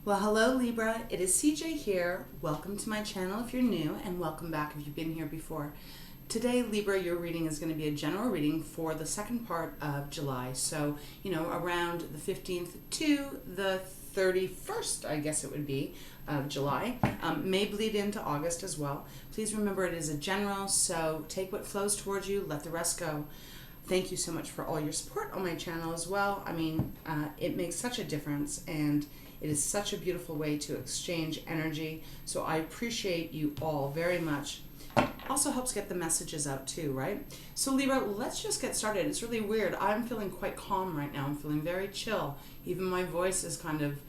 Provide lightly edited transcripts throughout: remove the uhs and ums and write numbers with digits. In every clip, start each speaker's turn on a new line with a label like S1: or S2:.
S1: Well, hello Libra, it is CJ here. Welcome to my channel if you're new, and welcome back if you've been here before. Today, Libra, your reading is going to be a general reading for the second part of July. So, around the 15th to the 31st, I guess it would be, of July. May bleed into August as well. Please remember it is a general, so take what flows towards you, let the rest go. Thank you so much for all your support on my channel as well. I mean, it makes such a difference, and it is such a beautiful way to exchange energy. So I appreciate you all very much. Also helps get the messages out too, right? So Libra, let's just get started. It's really weird. I'm feeling quite calm right now. I'm feeling very chill. Even my voice is kind of,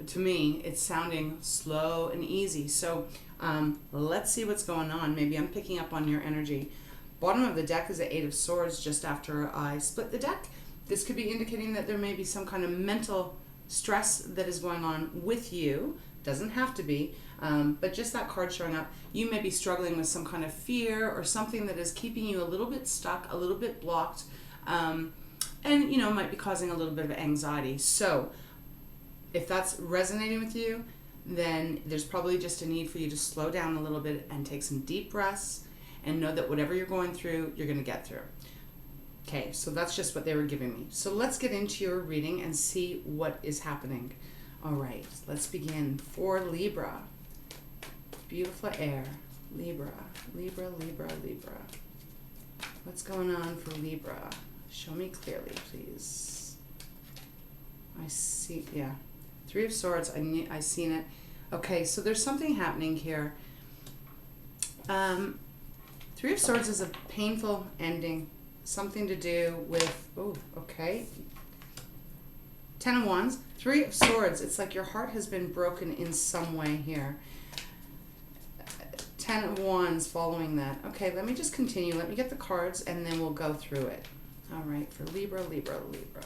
S1: to me, it's sounding slow and easy. So let's see what's going on. Maybe I'm picking up on your energy. Bottom of the deck is the Eight of Swords just after I split the deck. This could be indicating that there may be some kind of mental stress that is going on with you. Doesn't have to be, but just that card showing up. You may be struggling with some kind of fear or something that is keeping you a little bit stuck, a little bit blocked, and might be causing a little bit of anxiety. So if that's resonating with you, then there's probably just a need for you to slow down a little bit and take some deep breaths and know that whatever you're going through, you're going to get through. Okay, so that's just what they were giving me. So let's get into your reading and see what is happening. All right, let's begin. For Libra, beautiful air. Libra, Libra, Libra, Libra. What's going on for Libra? Show me clearly, please. I see, yeah. Three of Swords, I seen it. Okay, so there's something happening here. Three of Swords is a painful ending. Something to do with, Ten of Wands, Three of Swords. It's like your heart has been broken in some way here. Ten of Wands following that. Okay, let me just continue. Let me get the cards and then we'll go through it. All right, for Libra, Libra, Libra.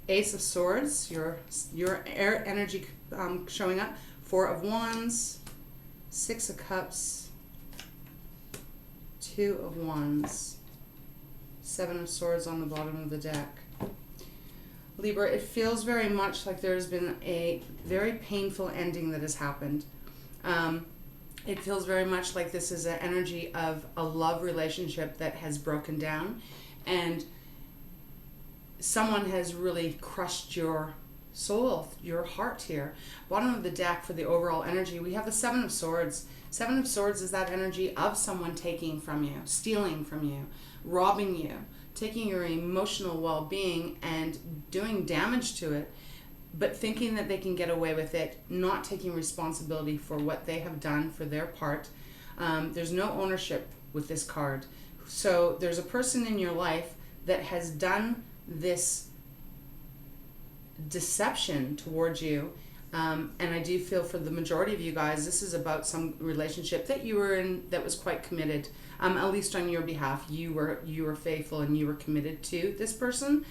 S1: Ace of Swords, your air energy showing up. Four of Wands, Six of Cups, Two of Wands, Seven of Swords on the bottom of the deck. Libra, it feels very much like there's been a very painful ending that has happened. It feels very much like this is an energy of a love relationship that has broken down, and someone has really crushed your soul, your heart here. Bottom of the deck for the overall energy, we have the Seven of Swords. Seven of Swords is that energy of someone taking from you, stealing from you, robbing you, taking your emotional well-being and doing damage to it, but thinking that they can get away with it, not taking responsibility for what they have done for their part. There's no ownership with this card. So there's a person in your life that has done this deception towards you, and I do feel for the majority of you guys this is about some relationship that you were in that was quite committed, at least on your behalf. You were faithful and you were committed to this person.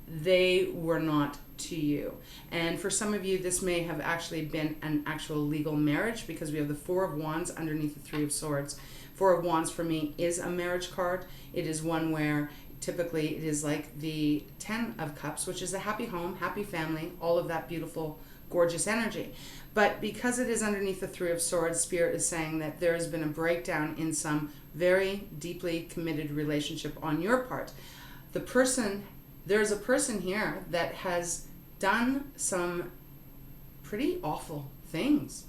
S1: They were not to you, and for some of you this may have actually been an actual legal marriage, because we have the Four of Wands underneath the Three of Swords. Four of Wands for me is a marriage card. It is one where typically it is like the Ten of Cups, which is a happy home, happy family, all of that beautiful, gorgeous energy. But because it is underneath the Three of Swords, Spirit is saying that there has been a breakdown in some very deeply committed relationship on your part. There's a person here that has done some pretty awful things,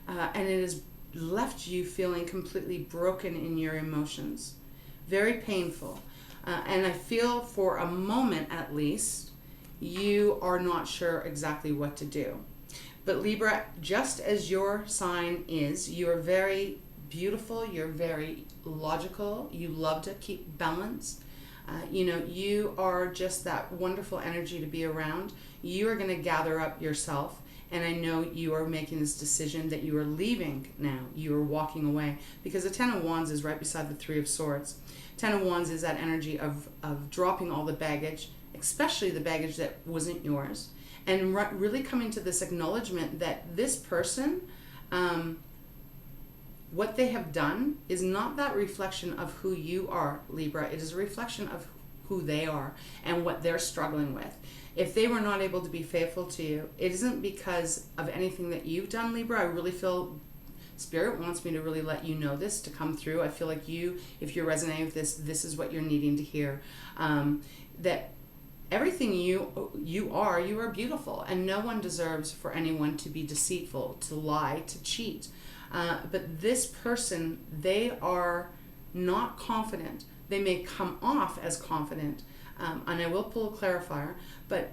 S1: and it has left you feeling completely broken in your emotions. Very painful. And I feel for a moment at least, you are not sure exactly what to do. But Libra, just as your sign is, you are very beautiful, you're very logical, you love to keep balance. You are just that wonderful energy to be around. You are going to gather up yourself, and I know you are making this decision that you are leaving now. You are walking away, because the Ten of Wands is right beside the Three of Swords. Ten of Wands is that energy of dropping all the baggage, especially the baggage that wasn't yours, and really coming to this acknowledgement that this person what they have done is not that reflection of who you are, Libra. It is a reflection of who they are and what they're struggling with. If they were not able to be faithful to you, it isn't because of anything that you've done, Libra. I really feel Spirit wants me to really let you know this, to come through. I feel like you, if you're resonating with this, this is what you're needing to hear. That everything you are beautiful, and no one deserves for anyone to be deceitful, to lie, to cheat. But this person, they are not confident. They may come off as confident, and I will pull a clarifier, but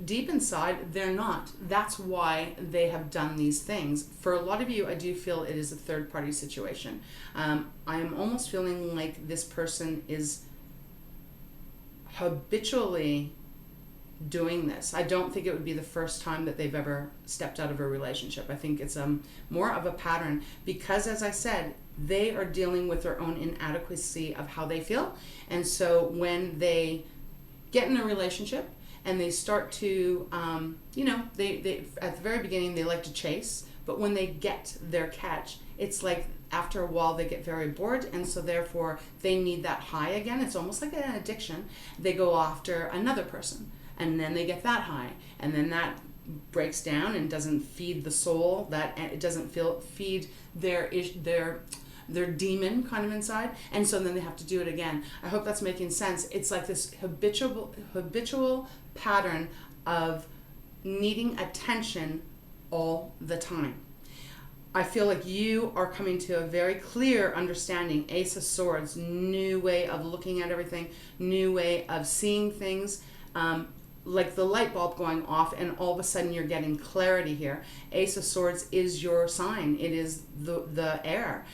S1: deep inside, they're not. That's why they have done these things. For a lot of you, I do feel it is a third-party situation. I am almost feeling like this person is habitually doing this. I don't think it would be the first time that they've ever stepped out of a relationship. I think it's more of a pattern because, as I said, they are dealing with their own inadequacy of how they feel. And so when they get in a relationship and they start to, they at the very beginning, they like to chase, but when they get their catch, it's like after a while they get very bored, and so therefore they need that high again. It's almost like an addiction. They go after another person, and then they get that high, and then that breaks down and doesn't feed the soul, that it doesn't feed their demon kind of inside, and so then they have to do it again. I hope that's making sense. It's like this habitual pattern of needing attention all the time. I feel like you are coming to a very clear understanding, Ace of Swords, new way of looking at everything, new way of seeing things, like the light bulb going off, and all of a sudden you're getting clarity here. Ace of Swords is your sign. It is the air.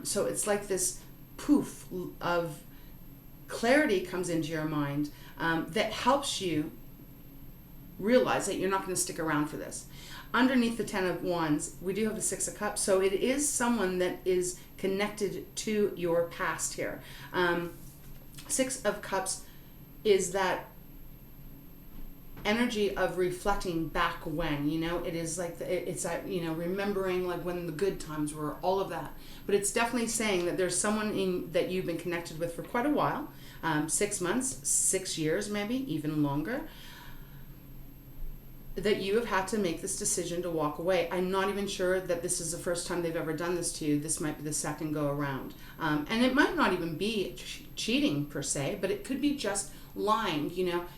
S1: So it's like this poof of clarity comes into your mind that helps you realize that you're not going to stick around for this. Underneath the 10 of Wands, we do have the 6 of Cups. So it is someone that is connected to your past here. 6 of Cups is that energy of reflecting back when, it is like it's that, remembering like when the good times were, all of that. But it's definitely saying that there's someone that you've been connected with for quite a while, 6 months, 6 years, maybe even longer, that you have had to make this decision to walk away. I'm not even sure that this is the first time they've ever done this to you. This might be the second go around. And it might not even be cheating per se, but it could be just lying,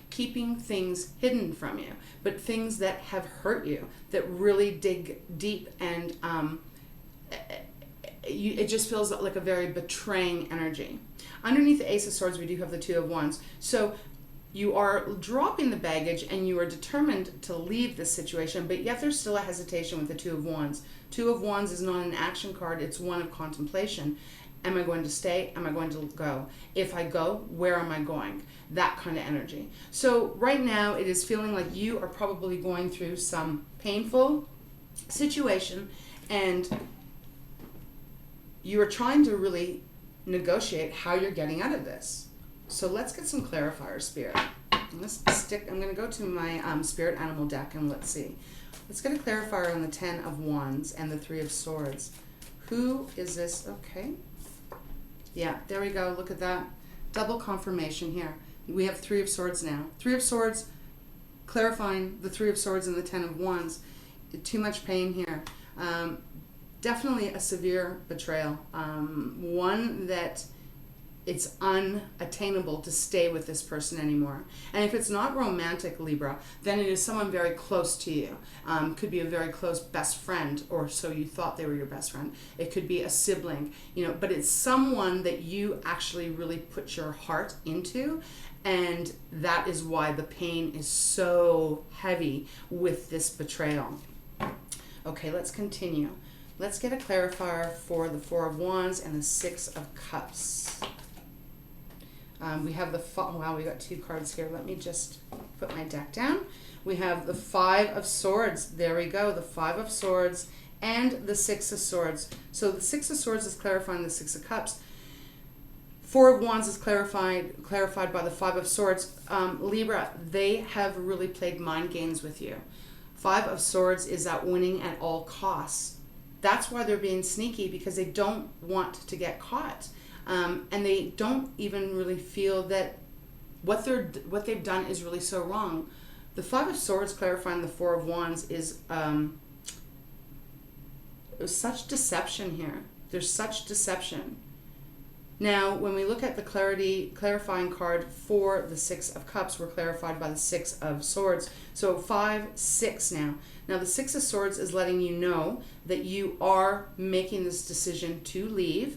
S1: keeping things hidden from you, but things that have hurt you, that really dig deep, and it just feels like a very betraying energy. Underneath the Ace of Swords, we do have the 2 of Wands. So you are dropping the baggage and you are determined to leave this situation, but yet there's still a hesitation with the 2 of Wands. 2 of Wands is not an action card, it's one of contemplation. Am I going to stay? Am I going to go? If I go, where am I going? That kind of energy. So right now it is feeling like you are probably going through some painful situation, and you are trying to really negotiate how you're getting out of this. So let's get some clarifiers, Spirit. I'm going to go to my Spirit Animal deck and let's see. Let's get a clarifier on the 10 of Wands and the 3 of Swords. Who is this? Okay. Yeah, there we go. Look at that. Double confirmation here. We have 3 of Swords now. 3 of Swords, clarifying the 3 of Swords and the 10 of Wands. Too much pain here. Definitely a severe betrayal. One that it's unattainable to stay with this person anymore. And if it's not romantic, Libra, then it is someone very close to you. Could be a very close best friend, or so you thought they were your best friend. It could be a sibling, but it's someone that you actually really put your heart into, and that is why the pain is so heavy with this betrayal. Okay, let's continue. Let's get a clarifier for the 4 of Wands and the 6 of Cups. We have wow, we got 2 cards here. Let me just put my deck down. We have the 5 of Swords. There we go. The 5 of Swords and the 6 of Swords. So the 6 of Swords is clarifying the 6 of Cups. 4 of Wands is clarified by the 5 of Swords. Libra, they have really played mind games with you. 5 of Swords is that winning at all costs. that's why they're being sneaky, because they don't want to get caught. And they don't even really feel that what they've done is really so wrong. The Five of Swords clarifying the Four of Wands is such deception here. There's such deception. Now, when we look at the clarifying card for the Six of Cups, we're clarified by the Six of Swords. So 5, 6 now. Now, the Six of Swords is letting you know that you are making this decision to leave,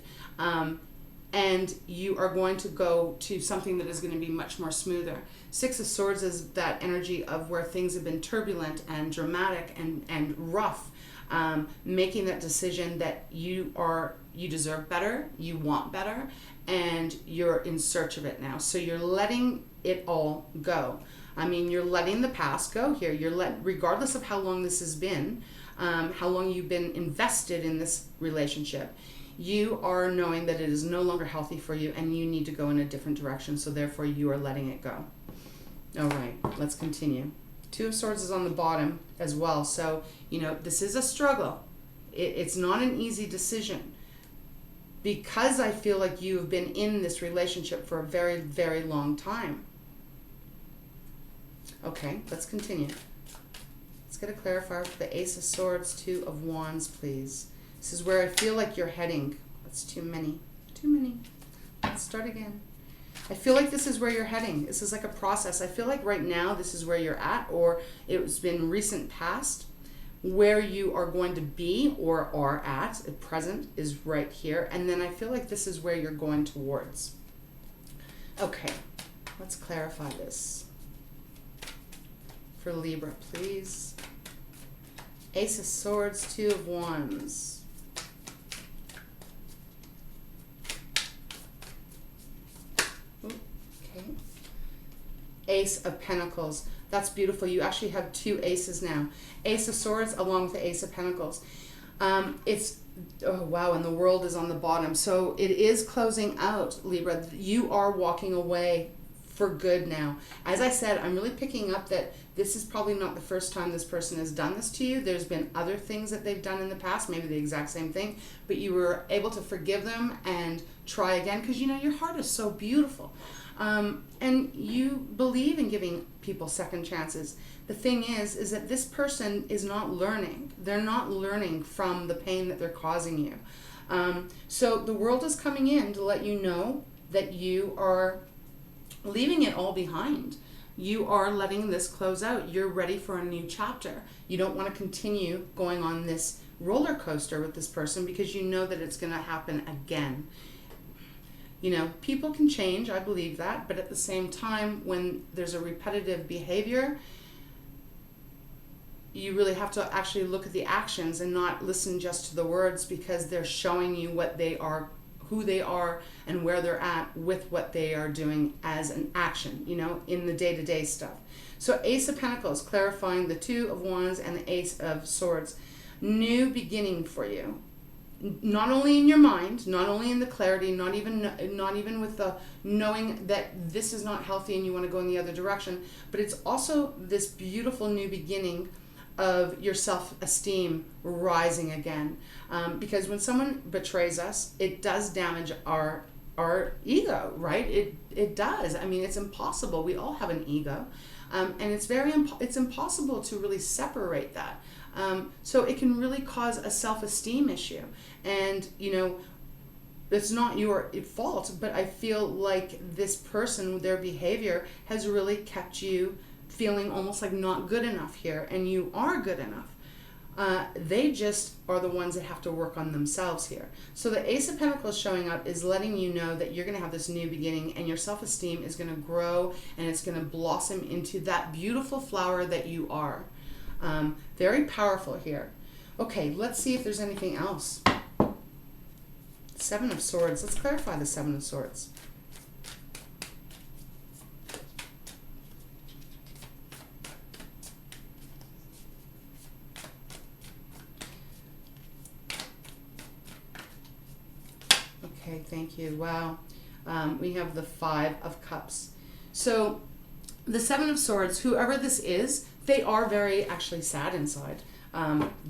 S1: and you are going to go to something that is going to be much more smoother. Six of Swords is that energy of where things have been turbulent and dramatic and rough, making that decision that you deserve better, you want better, and you're in search of it now. So you're letting it all go. I mean, you're letting the past go here. Regardless of how long this has been, how long you've been invested in this relationship, you are knowing that it is no longer healthy for you and you need to go in a different direction. So therefore you are letting it go. All right, let's continue. Two of Swords is on the bottom as well. So, this is a struggle. It's not an easy decision, because I feel like you have been in this relationship for a very, very long time. Okay, let's continue. Let's get a clarifier for the Ace of Swords, Two of Wands, please. This is where I feel like you're heading. That's too many. Too many. Let's start again. I feel like this is where you're heading. This is like a process. I feel like right now this is where you're at, or it's been recent past. Where you are going to be or are at present is right here. And then I feel like this is where you're going towards. Okay, let's clarify this. For Libra, please. Ace of Swords, Two of Wands. Okay. Ace of Pentacles. That's beautiful. You actually have two aces now. Ace of Swords along with the Ace of Pentacles. Oh wow, and the World is on the bottom. So it is closing out, Libra. You are walking away for good now. As I said, I'm really picking up that this is probably not the first time this person has done this to you. There's been other things that they've done in the past, maybe the exact same thing, but you were able to forgive them and try again, because your heart is so beautiful. And you believe in giving people second chances. The thing is that this person is not learning. They're not learning from the pain that they're causing you. So the World is coming in to let you know that you are leaving it all behind. You are letting this close out. You're ready for a new chapter. You don't want to continue going on this roller coaster with this person, because you know that it's going to happen again. People can change, I believe that, but at the same time, when there's a repetitive behavior, you really have to actually look at the actions and not listen just to the words, because they're showing you what they are, who they are, and where they're at with what they are doing as an action, in the day-to-day stuff. So Ace of Pentacles, clarifying the Two of Wands and the Ace of Swords. New beginning for you. Not only in your mind, not only in the clarity, not even with the knowing that this is not healthy and you want to go in the other direction, but it's also this beautiful new beginning of your self-esteem rising again. Because when someone betrays us, it does damage our ego, right? It does. I mean, it's impossible. We all have an ego, and it's impossible to really separate that. So it can really cause a self-esteem issue. And, it's not your fault, but I feel like this person, their behavior has really kept you feeling almost like not good enough here, and you are good enough. They just are the ones that have to work on themselves here. So the Ace of Pentacles showing up is letting you know that you're going to have this new beginning, and your self-esteem is going to grow, and it's going to blossom into that beautiful flower that you are. Very powerful here. Okay, let's see if there's anything else. Seven of Swords. Let's clarify the Seven of Swords. Okay, thank you. Wow. We have the Five of Cups. So the Seven of Swords, whoever this is, they are very actually sad inside.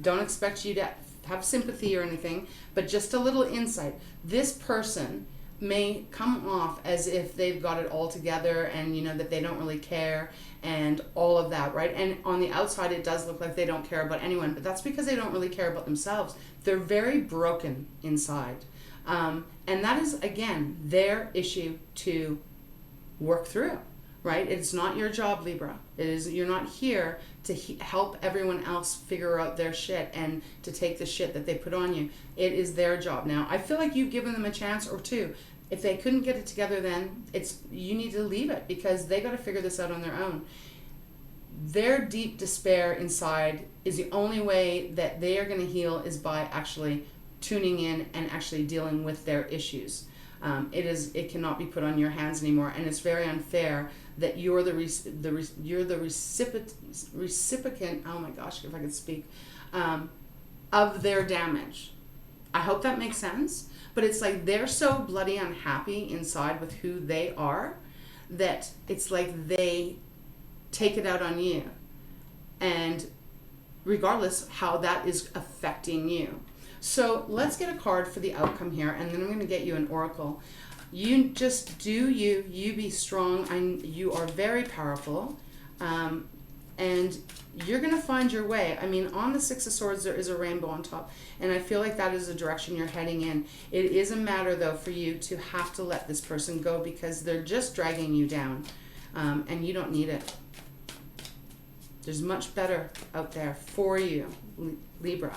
S1: Don't expect you to have sympathy or anything, but just a little insight. This person may come off as if they've got it all together and, you know, that they don't really care and all of that, right? And on the outside, it does look like they don't care about anyone, but that's because they don't really care about themselves. They're very broken inside. And that is, again, their issue to work through, right? It's not your job, Libra. You're not here to help everyone else figure out their shit and to take the shit that they put on you. It is their job. Now, I feel like you've given them a chance or two. If they couldn't get it together, then you need to leave it because they got to figure this out on their own. Their deep despair inside is the only way that they are going to heal is by actually tuning in and actually dealing with their issues. It cannot be put on your hands anymore, and it's very unfair that you're the recipient. Oh my gosh, if I could speak, of their damage. I hope that makes sense. But it's like they're so bloody unhappy inside with who they are that it's like they take it out on you, and regardless how that is affecting you. So let's get a card for the outcome here, and then I'm going to get you an oracle. You just do you be strong. You are very powerful, and you're going to find your way. I mean, on the Six of Swords, there is a rainbow on top, and I feel like that is the direction you're heading in. It is a matter, though, for you to have to let this person go because they're just dragging you down, and you don't need it. There's much better out there for you, Libra.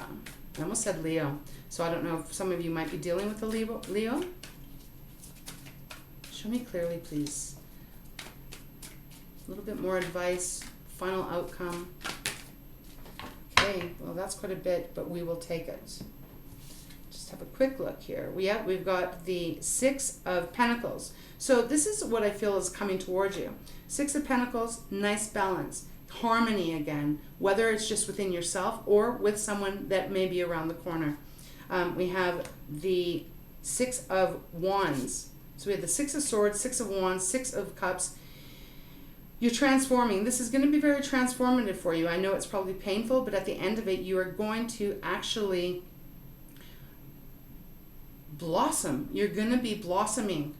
S1: I almost said Leo, so I don't know if some of you might be dealing with a Leo. Show me clearly, please. A little bit more advice. Final outcome. Okay, well that's quite a bit, but we will take it. Just have a quick look here. We've got the Six of Pentacles. So this is what I feel is coming towards you. Six of Pentacles, nice balance. Harmony again, whether it's just within yourself or with someone that may be around the corner. We have the Six of Wands. So we have the Six of Swords, Six of Wands, Six of Cups. You're transforming. This is going to be very transformative for you. I know it's probably painful, but at the end of it, you are going to actually blossom. You're going to be blossoming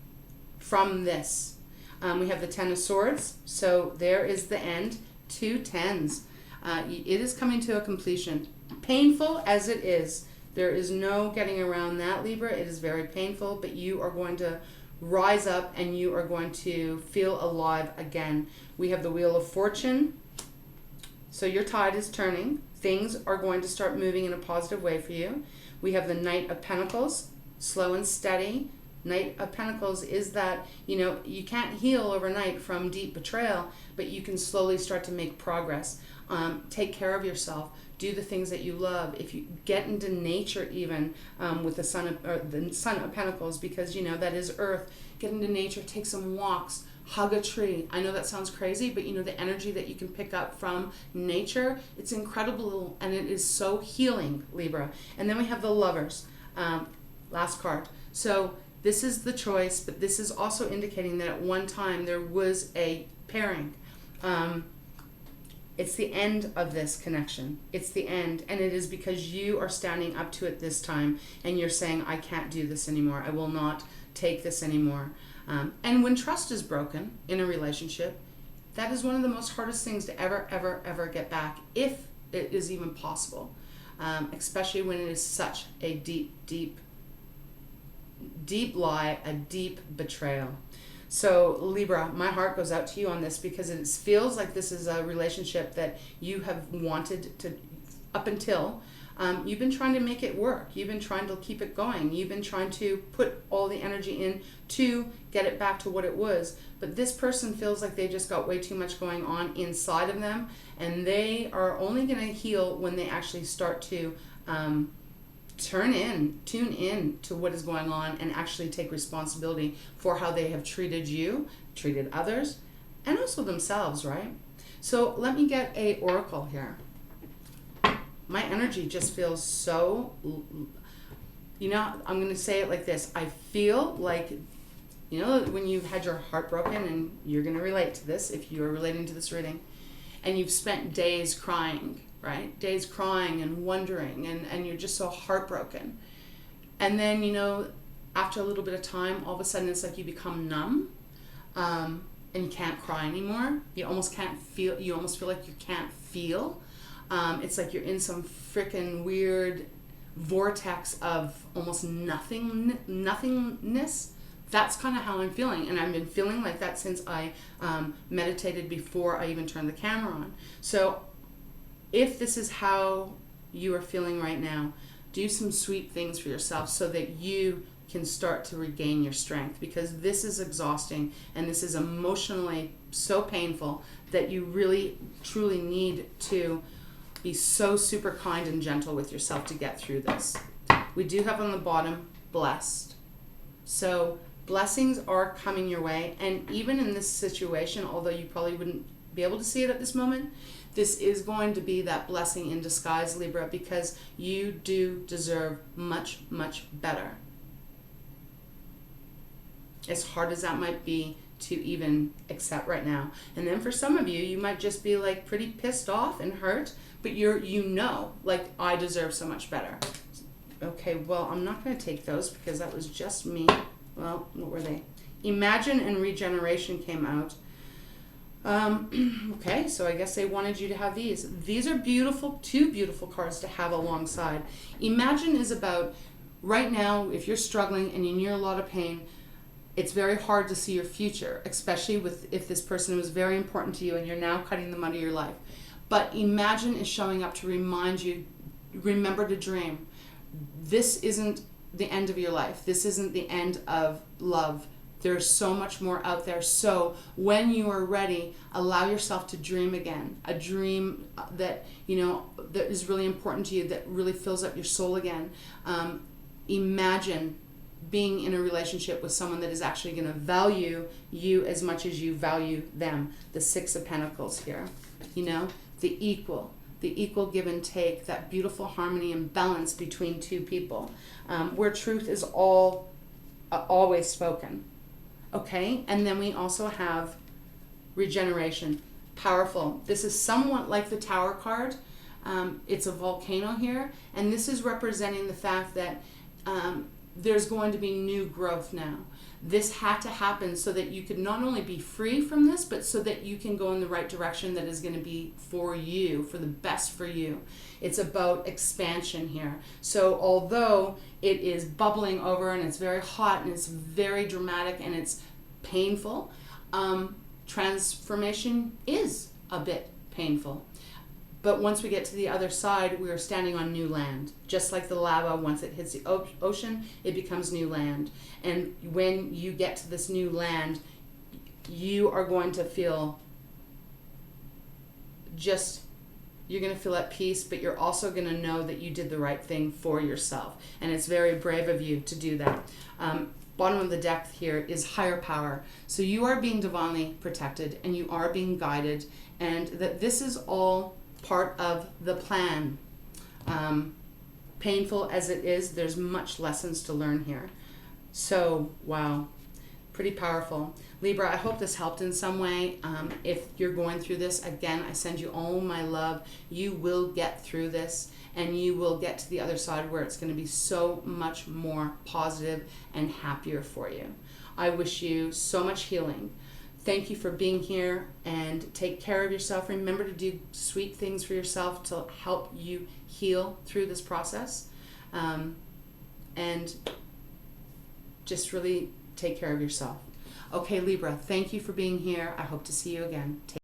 S1: from this. We have the Ten of Swords. So there is the end. 2 tens. It is coming to a completion. Painful as it is, there is no getting around that, Libra. It is very painful, but you are going to rise up and you are going to feel alive again. We have the Wheel of Fortune. So your tide is turning. Things are going to start moving in a positive way for you. We have the Knight of Pentacles, slow and steady. Knight of Pentacles is that, you know, you can't heal overnight from deep betrayal, but you can slowly start to make progress. Take care of yourself. Do the things that you love. If you get into nature even with the Sun of Pentacles, because, you know, that is Earth. Get into nature, take some walks, hug a tree. I know that sounds crazy, but, you know, the energy that you can pick up from nature, it's incredible, and it is so healing, Libra. And then we have the Lovers, last card. So this is the choice, but this is also indicating that at one time there was a pairing. It's the end of this connection. It's the end, and it is because you are standing up to it this time, and you're saying, I can't do this anymore. I will not take this anymore. And when trust is broken in a relationship, that is one of the most hardest things to ever get back, if it is even possible, especially when it is such a deep lie, a deep betrayal. So Libra, my heart goes out to you on this because it feels like this is a relationship that you have wanted to, up until, you've been trying to make it work. You've been trying to keep it going. You've been trying to put all the energy in to get it back to what it was. But this person feels like they just got way too much going on inside of them, and they are only going to heal when they actually start to tune in to what is going on and actually take responsibility for how they have treated you, treated others, and also themselves, right? So let me get a oracle here. My energy just feels so, you know, I'm going to say it like this. I feel like, you know, when you've had your heart broken, and you're going to relate to this if you're relating to this reading, and you've spent days crying right? Days crying and wondering, and you're just so heartbroken. And then, you know, after a little bit of time, all of a sudden it's like you become numb, and you can't cry anymore. You almost can't feel, you almost feel like you can't feel. It's like you're in some freaking weird vortex of almost nothingness. That's kind of how I'm feeling, and I've been feeling like that since I meditated before I even turned the camera on. So if this is how you are feeling right now, do some sweet things for yourself so that you can start to regain your strength, because this is exhausting and this is emotionally so painful that you really truly need to be so super kind and gentle with yourself to get through this. We do have on the bottom, blessed. So blessings are coming your way, and even in this situation, although you probably wouldn't be able to see it at this moment, this is going to be that blessing in disguise, Libra, because you do deserve much, much better. As hard as that might be to even accept right now. And then for some of you, you might just be like pretty pissed off and hurt, but you know, like, I deserve so much better. Okay, well, I'm not going to take those because that was just me. Well, what were they? Imagine and Regeneration came out. Okay, so I guess they wanted you to have these. These are beautiful, two beautiful cards to have alongside. Imagine is about, right now, if you're struggling and you're near a lot of pain, it's very hard to see your future, especially if this person was very important to you and you're now cutting them out of your life. But Imagine is showing up to remind you, remember to dream. This isn't the end of your life. This isn't the end of love. There's so much more out there. So when you are ready, allow yourself to dream again. A dream that, you know, that is really important to you, that really fills up your soul again. Imagine being in a relationship with someone that is actually going to value you as much as you value them. The Six of Pentacles here, you know, the equal give and take, that beautiful harmony and balance between two people, where truth is always spoken. Okay, and then we also have Regeneration, powerful. This is somewhat like the Tower card. It's a volcano here, and this is representing the fact that there's going to be new growth now. This had to happen so that you could not only be free from this, but so that you can go in the right direction that is going to be for you, for the best for you. It's about expansion here. So although it is bubbling over and it's very hot and it's very dramatic and it's painful, transformation is a bit painful. But once we get to the other side, we are standing on new land. Just like the lava, once it hits the ocean, it becomes new land. And when you get to this new land, you are going to feel you're going to feel at peace, but you're also going to know that you did the right thing for yourself. And it's very brave of you to do that. Bottom of the deck here is higher power. So you are being divinely protected and you are being guided, and that this is all part of the plan. Painful as it is, there's much lessons to learn here. So, wow, pretty powerful. Libra, I hope this helped in some way. If you're going through this, again, I send you all my love. You will get through this, and you will get to the other side where it's going to be so much more positive and happier for you. I wish you so much healing. Thank you for being here, and take care of yourself. Remember to do sweet things for yourself to help you heal through this process. And just really take care of yourself. Okay, Libra, thank you for being here. I hope to see you again.